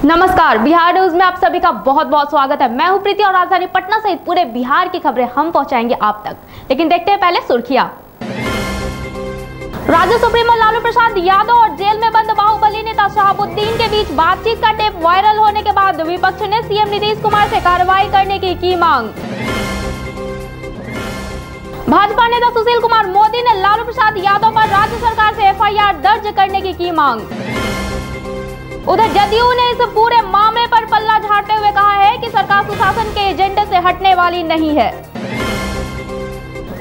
नमस्कार, बिहार न्यूज में आप सभी का बहुत बहुत स्वागत है। मैं हूं प्रीति और राजधानी पटना सहित पूरे बिहार की खबरें हम पहुंचाएंगे आप तक। लेकिन देखते हैं पहले सुर्खियां। राज्य सुप्रीमो लालू प्रसाद यादव और जेल में बंद बाहुबली नेता शहाबुद्दीन के बीच बातचीत का टेप वायरल होने के बाद विपक्ष ने सीएम नीतीश कुमार से कार्रवाई करने की मांग। भाजपा नेता सुशील कुमार मोदी ने लालू प्रसाद यादव पर राज्य सरकार से एफआईआर दर्ज करने की मांग। उधर जदयू ने इस पूरे मामले पर पल्ला झाड़ते हुए कहा है कि सरकार सुशासन के एजेंडे से हटने वाली नहीं है।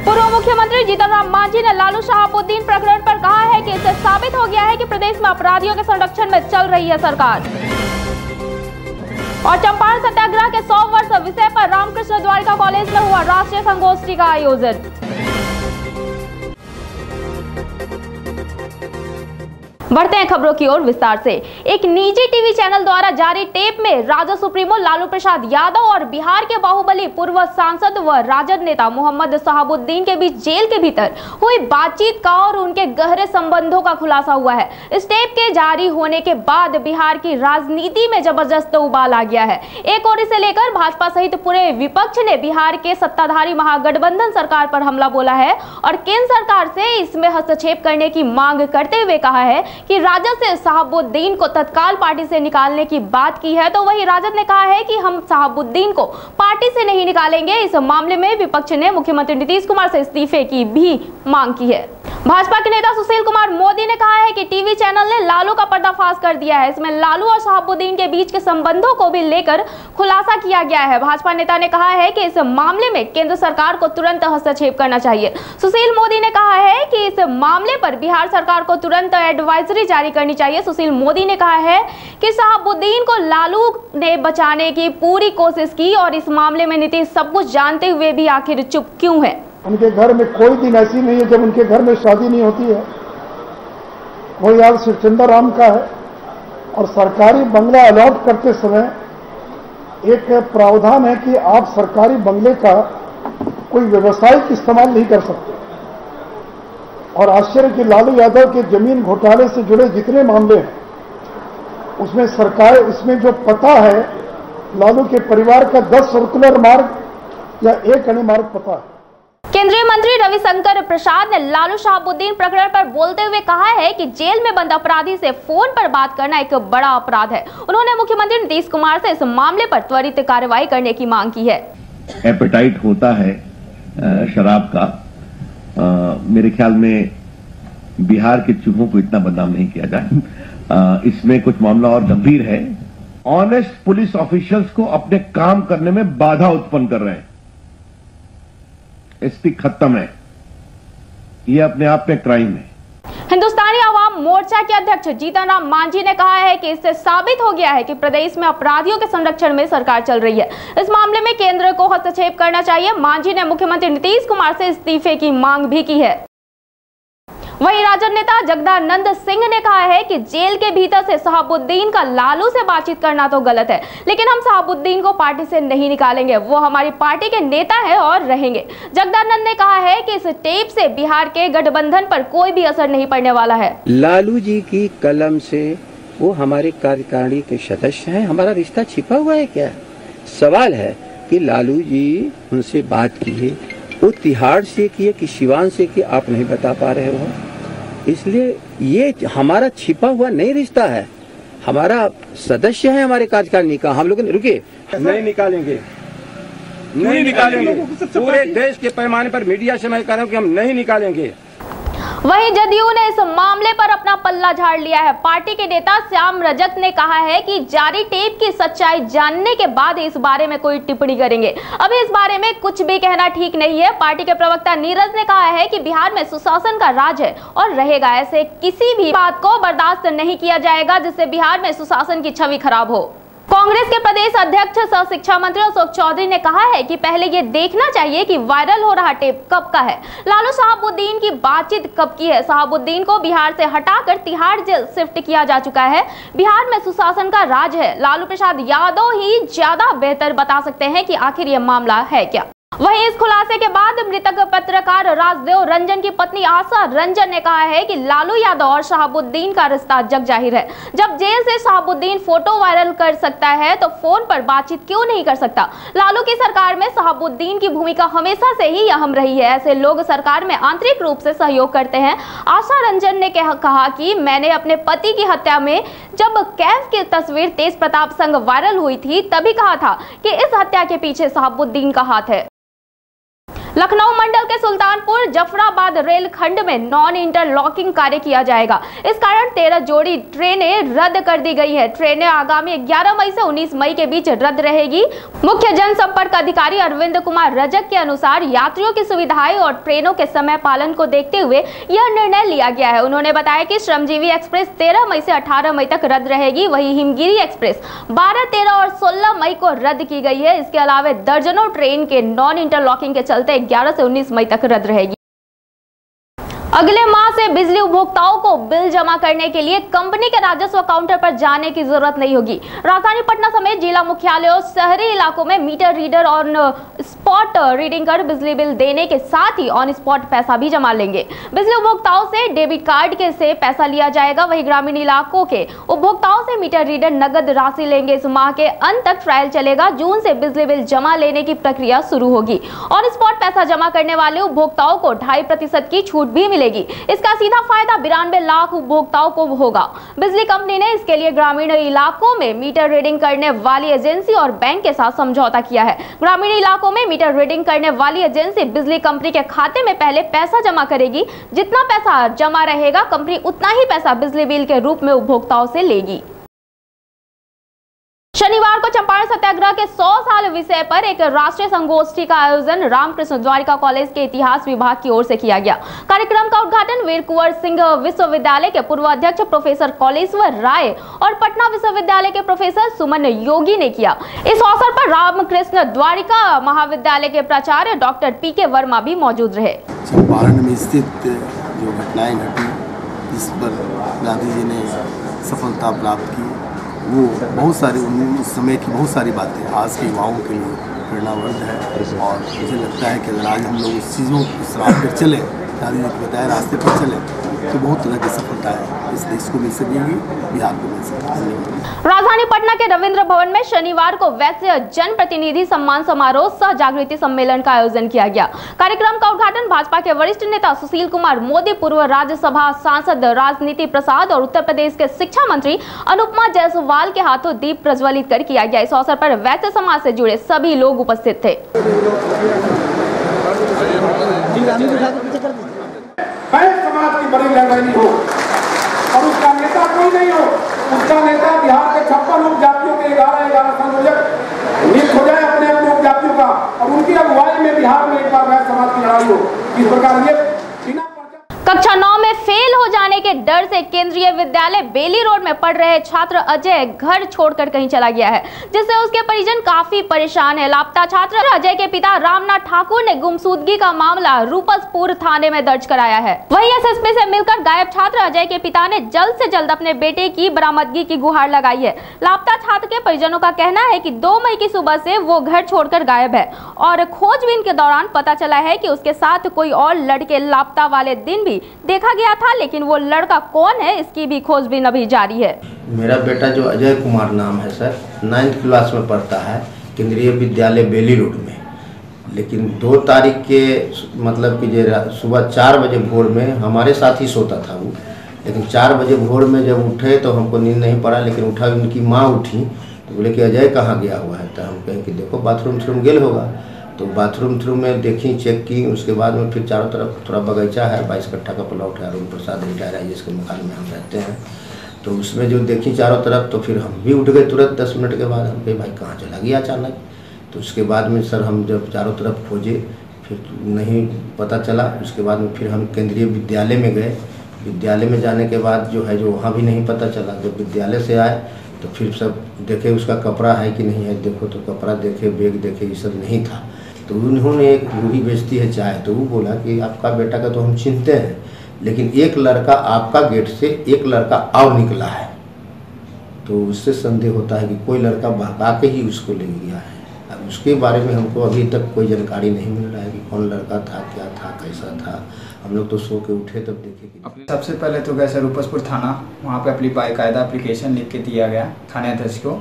पूर्व मुख्यमंत्री जीतन राम मांझी ने लालू शहाबुद्दीन प्रकरण पर कहा है कि इससे साबित हो गया है कि प्रदेश में अपराधियों के संरक्षण में चल रही है सरकार। और चंपारण सत्याग्रह के 100 वर्ष विषय पर रामकृष्ण द्वारिका कॉलेज में हुआ राष्ट्रीय संगोष्ठी का आयोजन। बढ़ते हैं खबरों की ओर विस्तार से। एक निजी टीवी चैनल द्वारा जारी टेप में राजद सुप्रीमो लालू प्रसाद यादव और बिहार के बाहुबली पूर्व सांसद व राजद नेता मोहम्मद शहाबुद्दीन के बीच जेल के भीतर हुई बातचीत का और उनके गहरे संबंधों का खुलासा हुआ है। इस टेप के जारी होने के बाद बिहार की राजनीति में जबरदस्त उबाल आ गया है। एक ओर इसे लेकर भाजपा सहित पूरे विपक्ष ने बिहार के सत्ताधारी महागठबंधन सरकार पर हमला बोला है और केंद्र सरकार से इसमें हस्तक्षेप करने की मांग करते हुए कहा है कि राजद से शहाबुद्दीन को तत्काल पार्टी से निकालने की बात की है, तो वही राजद ने कहा है कि हम शहाबुद्दीन को पार्टी से नहीं निकालेंगे। इस मामले में विपक्ष ने मुख्यमंत्री नीतीश कुमार से इस्तीफे की भी मांग की है। भाजपा के नेता सुशील कुमार मोदी ने कहा है कि टीवी चैनल ने लालू का पर्दाफाश कर दिया है। इसमें लालू और शहाबुद्दीन के बीच के संबंधों को भी लेकर खुलासा किया गया है। भाजपा नेता ने कहा है कि इस मामले में केंद्र सरकार को तुरंत हस्तक्षेप करना चाहिए। सुशील मोदी ने कहा है कि इस मामले पर बिहार सरकार को तुरंत एडवाइजरी जारी करनी चाहिए। सुशील मोदी ने कहा है कि शहाबुद्दीन को लालू ने बचाने की पूरी कोशिश की और इस मामले में नीतीश सब कुछ जानते हुए भी आखिर चुप क्यों है। उनके घर में कोई दिन ऐसी नहीं है जब उनके घर में शादी नहीं होती है। वो याद शिवचंद्र राम का है और सरकारी बंगला अलॉट करते समय एक प्रावधान है कि आप सरकारी बंगले का कोई व्यवसायिक इस्तेमाल नहीं कर सकते। और आश्चर्य कि लालू यादव के जमीन घोटाले से जुड़े जितने मामले हैं उसमें सरकार इसमें जो पता है लालू के परिवार का 10 सर्कुलर मार्ग या 1 अणी मार्ग पता है। केंद्रीय मंत्री रविशंकर प्रसाद ने लालू शहाबुद्दीन प्रकरण पर बोलते हुए कहा है कि जेल में बंद अपराधी से फोन पर बात करना एक बड़ा अपराध है। उन्होंने मुख्यमंत्री नीतीश कुमार से इस मामले पर त्वरित कार्रवाई करने की मांग की है। एपेटाइट होता है शराब का, मेरे ख्याल में बिहार के चूहों को इतना बदनाम नहीं किया जाए। इसमें कुछ मामला और गंभीर है। ऑनेस्ट पुलिस ऑफिशियल्स को अपने काम करने में बाधा उत्पन्न कर रहे हैं। एसपी खत्म है, यह अपने आप में क्राइम है। हिंदुस्तानी आवाम मोर्चा के अध्यक्ष जीतन राम मांझी ने कहा है कि इससे साबित हो गया है कि प्रदेश में अपराधियों के संरक्षण में सरकार चल रही है। इस मामले में केंद्र को हस्तक्षेप करना चाहिए। मांझी ने मुख्यमंत्री नीतीश कुमार से इस्तीफे की मांग भी की है। वहीं राजद नेता जगदानंद सिंह ने कहा है कि जेल के भीतर से शहाबुद्दीन का लालू से बातचीत करना तो गलत है, लेकिन हम शहाबुद्दीन को पार्टी से नहीं निकालेंगे। वो हमारी पार्टी के नेता है और रहेंगे। जगदानंद ने कहा है कि इस टेप से बिहार के गठबंधन पर कोई भी असर नहीं पड़ने वाला है। लालू जी की कलम से वो हमारे कार्यकारिणी के सदस्य हैं। हमारा रिश्ता छिपा हुआ है क्या? सवाल है कि लालू जी उनसे बात की, वो तिहाड़ से की कि सिवान से की, आप नहीं बता पा रहे हो। इसलिए ये हमारा छिपा हुआ नहीं रिश्ता है। हमारा सदस्य है हमारे कार्यकारिणी का। हम लोग रुके नहीं निकालेंगे, नहीं निकालेंगे। पूरे देश के पैमाने पर मीडिया से मैं कह रहा हूँ कि हम नहीं निकालेंगे। वहीं जदयू ने इस मामले पर अपना पल्ला झाड़ लिया है। पार्टी के नेता श्याम रजक ने कहा है कि जारी टेप की सच्चाई जानने के बाद इस बारे में कोई टिप्पणी करेंगे। अभी इस बारे में कुछ भी कहना ठीक नहीं है। पार्टी के प्रवक्ता नीरज ने कहा है कि बिहार में सुशासन का राज है और रहेगा। ऐसे किसी भी बात को बर्दाश्त नहीं किया जाएगा जिससे बिहार में सुशासन की छवि खराब हो। कांग्रेस के प्रदेश अध्यक्ष सह शिक्षा मंत्री अशोक चौधरी ने कहा है कि पहले ये देखना चाहिए कि वायरल हो रहा टेप कब का है। लालू शहाबुद्दीन की बातचीत कब की है। शहाबुद्दीन को बिहार से हटाकर तिहाड़ जेल शिफ्ट किया जा चुका है। बिहार में सुशासन का राज है। लालू प्रसाद यादव ही ज्यादा बेहतर बता सकते हैं कि आखिर यह मामला है क्या। वहीं इस खुलासे के बाद मृतक पत्रकार राजदेव रंजन की पत्नी आशा रंजन ने कहा है कि लालू यादव और शहाबुद्दीन का रिश्ता जग जाहिर है। जब जेल से शहाबुद्दीन फोटो वायरल कर सकता है तो फोन पर बातचीत क्यों नहीं कर सकता। लालू की सरकार में शहाबुद्दीन की भूमिका हमेशा से ही अहम रही है। ऐसे लोग सरकार में आंतरिक रूप से सहयोग करते हैं। आशा रंजन ने कहा कि मैंने अपने पति की हत्या में जब कैफ की तस्वीर तेज प्रताप संग वायरल हुई थी तभी कहा था कि इस हत्या के पीछे शहाबुद्दीन का हाथ है। लखनऊ मंडल के सुल्तानपुर जफराबाद रेल खंड में नॉन इंटरलॉकिंग कार्य किया जाएगा। इस कारण 13 जोड़ी ट्रेनें रद्द कर दी गई है। ट्रेनें आगामी 11 मई से 19 मई के बीच रद्द रहेगी। मुख्य जनसंपर्क अधिकारी अरविंद कुमार रजक के अनुसार यात्रियों की सुविधाएं और ट्रेनों के समय पालन को देखते हुए यह निर्णय लिया गया है। उन्होंने बताया कि श्रमजीवी एक्सप्रेस 13 मई से 18 मई तक रद्द रहेगी। वहीं हिमगिरी एक्सप्रेस 12, 13 और 16 मई को रद्द की गई है। इसके अलावा दर्जनों ट्रेन के नॉन इंटरलॉकिंग के चलते 11 से 19 मई तक रद्द रहेगी। अगले माह से बिजली उपभोक्ताओं को बिल जमा करने के लिए कंपनी के राजस्व काउंटर पर जाने की जरूरत नहीं होगी। राजधानी पटना समेत जिला मुख्यालयों और शहरी इलाकों में meter reader on spot reading कर बिजली बिल देने के साथ ही ऑन स्पॉट पैसा भी जमा लेंगे। बिजली उपभोक्ताओं से डेबिट कार्ड के से पैसा लिया जाएगा। वहीं ग्रामीण इलाकों के उपभोक्ताओं से मीटर रीडर नगद राशि लेंगे। इस माह के अंत तक ट्रायल चलेगा। जून से बिजली बिल जमा लेने की प्रक्रिया शुरू होगी। ऑन स्पॉट पैसा जमा करने वाले उपभोक्ताओं को 2.5% की छूट भी मिलेगी। इसका सीधा फायदा 92 लाख उपभोक्ताओं को होगा। बिजली कंपनी ने इसके लिए ग्रामीण इलाकों में मीटर रीडिंग करने वाली एजेंसी और बैंक के साथ समझौता किया है। ग्रामीण इलाकों में मीटर रीडिंग करने वाली एजेंसी बिजली कंपनी के खाते में पहले पैसा जमा करेगी। जितना पैसा जमा रहेगा कंपनी उतना ही पैसा बिजली बिल के रूप में उपभोक्ताओं से लेगी। शनिवार को चंपारण सत्याग्रह के 100 साल विषय पर एक राष्ट्रीय संगोष्ठी का आयोजन रामकृष्ण द्वारिका कॉलेज के इतिहास विभाग की ओर से किया गया। कार्यक्रम का उद्घाटन वीर कुंवर सिंह विश्वविद्यालय के पूर्व अध्यक्ष प्रोफेसर कौलेश्वर राय और पटना विश्वविद्यालय के प्रोफेसर सुमन योगी ने किया। इस अवसर पर रामकृष्ण द्वारिका महाविद्यालय के प्राचार्य डॉक्टर पीके वर्मा भी मौजूद रहे। चंपारण में स्थित जो घटनाएं घटी जिस पर गांधी जी ने सफलता प्राप्त की, वो बहुत सारी उस समय की बहुत सारी बातें आज के युवाओं के लिए प्रेरणावर्ध है। और मुझे लगता है कि अगर आज हम लोग उस चीज़ों इस रास्ते पर चले, गांधी जी के बताए रास्ते पर चले, तो बहुत तरह की सफलता है इस देश को मिल सकेगी, बिहार को मिल सकेगी। राजधानी पटना के रविंद्र भवन में शनिवार को वैश्य जनप्रतिनिधि सम्मान समारोह सह जागृति सम्मेलन का आयोजन किया गया। कार्यक्रम का उद्घाटन भाजपा के वरिष्ठ नेता सुशील कुमार मोदी, पूर्व राज्यसभा सांसद राजनीति प्रसाद और उत्तर प्रदेश के शिक्षा मंत्री अनुपमा जायसवाल के हाथों दीप प्रज्वलित कर किया गया। इस अवसर पर वैश्य समाज से जुड़े सभी लोग उपस्थित थे। समाज की बड़ी लड़ाई हो और उसका नेता कोई नहीं हो, उसका नेता बिहार के 56 उपजातियों के 11 संयोजक नियुक्त हो जाए अपने अपने उपजातियों का और उनकी अगुवाई में बिहार में एक बार वह समाज की लड़ाई हो। इस प्रकार ये कक्षा 9 में फेल हो जाने के डर से केंद्रीय विद्यालय बेली रोड में पढ़ रहे छात्र अजय घर छोड़कर कहीं चला गया है, जिससे उसके परिजन काफी परेशान है। लापता छात्र अजय के पिता रामनाथ ठाकुर ने गुमशुदगी का मामला रूपसपुर थाने में दर्ज कराया है। वहीं एसएसपी से मिलकर गायब छात्र अजय के पिता ने जल्द से जल्द अपने बेटे की बरामदगी की गुहार लगाई है। लापता छात्र के परिजनों का कहना है कि 2 मई की सुबह से वो घर छोड़कर गायब है और खोजबीन के दौरान पता चला है कि उसके साथ कोई और लड़के लापता वाले दिन भी देखा गया था, लेकिन वो लड़का कौन है इसकी भी खोजबीन अभी जारी है। मेरा बेटा जो अजय कुमार नाम है सर, 9th क्लास में पढ़ता है केंद्रीय विद्यालय बेली रोड में। लेकिन 2 तारीख के मतलब कि सुबह 4 बजे भोर में हमारे साथ ही सोता था वो, लेकिन 4 बजे भोर में जब उठे तो हमको नींद नहीं पड़ा, लेकिन उठा उनकी माँ उठी तो बोले कि अजय कहाँ गया हुआ है। तो हम कहें कि देखो बाथरूम गेल होगा। तो बाथरूम में देखी, चेक की, उसके बाद में फिर चारों तरफ थोड़ा बगीचा है, 22 कट्ठा का प्लॉट है, अरुण प्रसाद रिटायर है जिसके मकान में हम रहते हैं। तो उसमें जो देखी चारों तरफ, तो फिर हम भी उठ गए तुरंत 10 मिनट के बाद। हम कहे भाई कहाँ चला गया अचानक। तो उसके बाद में सर हम जब चारों तरफ खोजे फिर नहीं पता चला। उसके बाद में फिर हम केंद्रीय विद्यालय में गए। विद्यालय में जाने के बाद जो है जो वहाँ भी नहीं पता चला। जब विद्यालय से आए तो फिर सब देखे उसका कपड़ा है कि नहीं है, देखो तो कपड़ा देखे, बैग देखे, ये सब नहीं था। तो उन्होंने एक रूही बेचती है चाय, तो वो बोला कि आपका बेटा का तो हम चिंते हैं, लेकिन एक लड़का आपका गेट से एक लड़का और निकला है। तो उससे संदेह होता है कि कोई लड़का बहका के ही उसको ले गया है। अब उसके बारे में हमको अभी तक कोई जानकारी नहीं मिल रहा है कि कौन लड़का था, क्या था, कैसा था। हम लोग तो सो के उठे तब देखे कि सबसे पहले तो गए सर रूपसपुर थाना, वहाँ पे अपनी बाकायदा एप्लीकेशन लिख के दिया गया थाने अध्यक्ष को।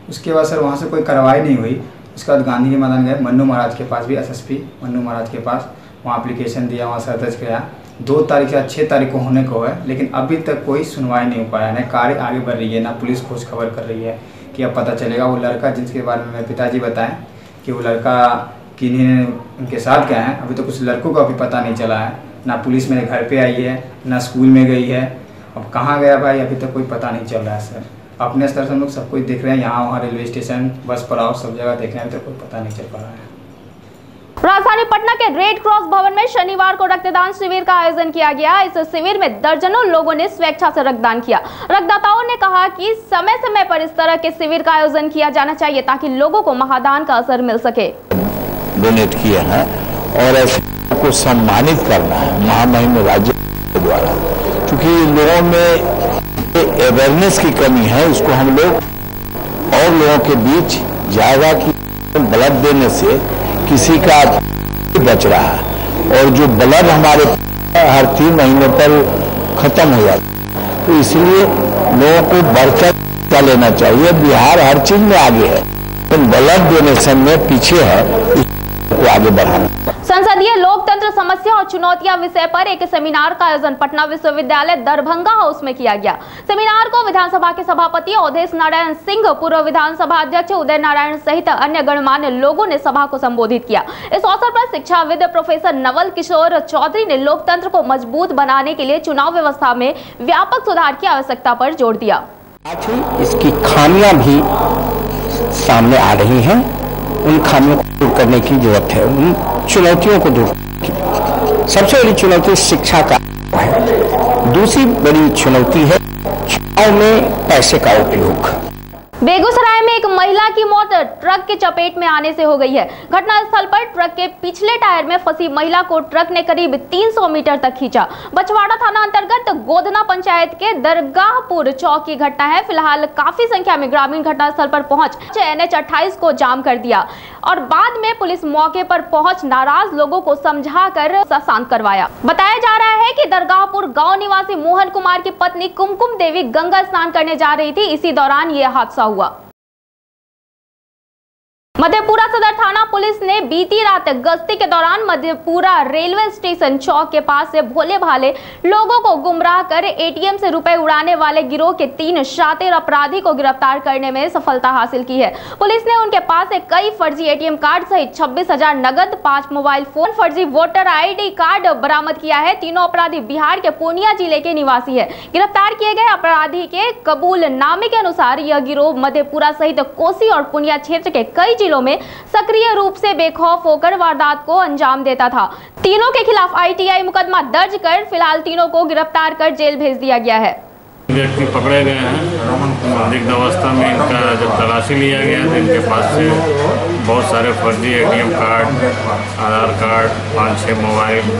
उसके बाद सर वहाँ से कोई कार्रवाई नहीं हुई। उसके बाद गांधी के मैदान गए मन्नू महाराज के पास भी, एसएसपी मन्नू महाराज के पास, वहाँ एप्लीकेशन दिया, वहाँ से दर्ज किया। 2 तारीख या 6 तारीख को होने को है, लेकिन अभी तक कोई सुनवाई नहीं हो पाया, न कार्य आगे बढ़ रही है, ना पुलिस खोज खबर कर रही है कि अब पता चलेगा वो लड़का जिसके बारे में मेरे पिताजी बताएं कि वो लड़का किन्हीं उनके साथ गए हैं। अभी तो कुछ लड़कों का भी पता नहीं चला है, ना पुलिस मेरे घर पे आई है, ना स्कूल में गई है। अब कहाँ गया भाई अभी तक कोई पता नहीं चल रहा है सर। अपने स्तर से हम लोग सब कुछ देख रहे हैं, यहाँ वहाँ रेलवे स्टेशन, बस पड़ाव, सब जगह देख रहे हैं, अभी तक कोई पता नहीं चल पा रहा है। राजधानी पटना के रेड क्रॉस भवन में शनिवार को रक्तदान शिविर का आयोजन किया गया। इस शिविर में दर्जनों लोगों ने स्वेच्छा से रक्तदान किया। रक्तदाताओं ने कहा कि समय समय पर इस तरह के शिविर का आयोजन किया जाना चाहिए ताकि लोगों को महादान का असर मिल सके। डोनेट किए हैं और ऐसे को सम्मानित करना है महामहिम राज्य द्वारा, क्योंकि लोगों में अवेयरनेस की कमी है। उसको हम लोग और लोगों के बीच जाएगा कि ब्लड देने से किसी का बच रहा है, और जो ब्लड हमारे हर 3 महीने पर खत्म हो जाता है, तो इसलिए लोगों को बढ़कर लेना चाहिए। बिहार हर चीज में आगे है, तो ब्लड डोनेशन में पीछे है, इसको आगे बढ़ाना। संसदीय लोकतंत्र समस्या और चुनौतियां विषय पर एक सेमिनार का आयोजन पटना विश्वविद्यालय दरभंगा हाउस में किया गया। सेमिनार को विधानसभा के सभापति अवधेश नारायण सिंह, पूर्व विधानसभा अध्यक्ष उदय नारायण सहित अन्य गणमान्य लोगों ने सभा को संबोधित किया। इस अवसर पर शिक्षाविद प्रोफेसर नवल किशोर चौधरी ने लोकतंत्र को मजबूत बनाने के लिए चुनाव व्यवस्था में व्यापक सुधार की आवश्यकता पर जोर दिया। इसकी खामियां भी सामने आ रही हैं, उन खामियों को दूर करने की जरूरत है, उन चुनौतियों को दूर करने की। सबसे बड़ी चुनौती शिक्षा का है, दूसरी बड़ी चुनौती है चुनाव में पैसे का उपयोग। बेगूसराय में एक महिला की मौत ट्रक के चपेट में आने से हो गई है। घटनास्थल पर ट्रक के पिछले टायर में फंसी महिला को ट्रक ने करीब 300 मीटर तक खींचा। बछवाड़ा थाना अंतर्गत गोधना पंचायत के दरगाहपुर चौक की घटना है। फिलहाल काफी संख्या में ग्रामीण घटनास्थल पर पहुंच NH 28 को जाम कर दिया और बाद में पुलिस मौके पर पहुंच नाराज लोगों को समझाकर शांत करवाया। बताया जा रहा है कि दरगाहपुर गांव निवासी मोहन कुमार की पत्नी कुमकुम देवी गंगा स्नान करने जा रही थी। इसी दौरान यह हादसा हुआ। मधेपुरा सदर थाना पुलिस ने बीती रात गश्ती के दौरान मधेपुरा रेलवे स्टेशन चौक के पास से भोले भाले लोगों को गुमराह कर ATM से रुपए उड़ाने वाले गिरोह के 3 शातिर अपराधी को गिरफ्तार करने में सफलता हासिल की है। पुलिस ने उनके पास से कई फर्जी ATM कार्ड सहित 26,000 नगद, 5 मोबाइल फोन, फर्जी वोटर ID कार्ड बरामद किया है। तीनों अपराधी बिहार के पूर्णिया जिले के निवासी है। गिरफ्तार किए गए अपराधी के कबूलनामे के अनुसार यह गिरोह मधेपुरा सहित कोसी और पूर्णिया क्षेत्र के कई जिलों में सक्रिय रूप से बेखौफ होकर वारदात को अंजाम देता था। तीनों के खिलाफ ITI मुकदमा दर्ज कर फिलहाल तीनों को गिरफ्तार कर जेल भेज दिया गया है। व्यक्ति पकड़े गए हैं। संदिग्ध अवस्था में इनका जब तलाशी लिया गया तो इनके पास से बहुत सारे फर्जी ATM कार्ड, आधार कार्ड, 5-6 मोबाइल,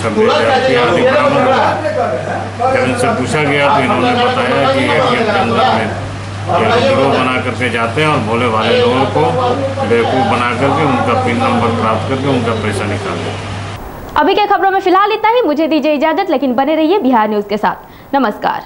26,000 रुपया आदि बरामद हुआ। जब इनसे पूछा गया तो इन्होंने बताया कि ATM के अंदर में गिरोह बना करके जाते हैं और भोले भाले लोगों को बेवकूफ़ बना करके उनका पिन नंबर प्राप्त करके उनका पैसा निकालते हैं। अभी के खबरों में फिलहाल इतना ही। मुझे दीजिए इजाजत, लेकिन बने रहिए बिहार न्यूज के साथ। नमस्कार।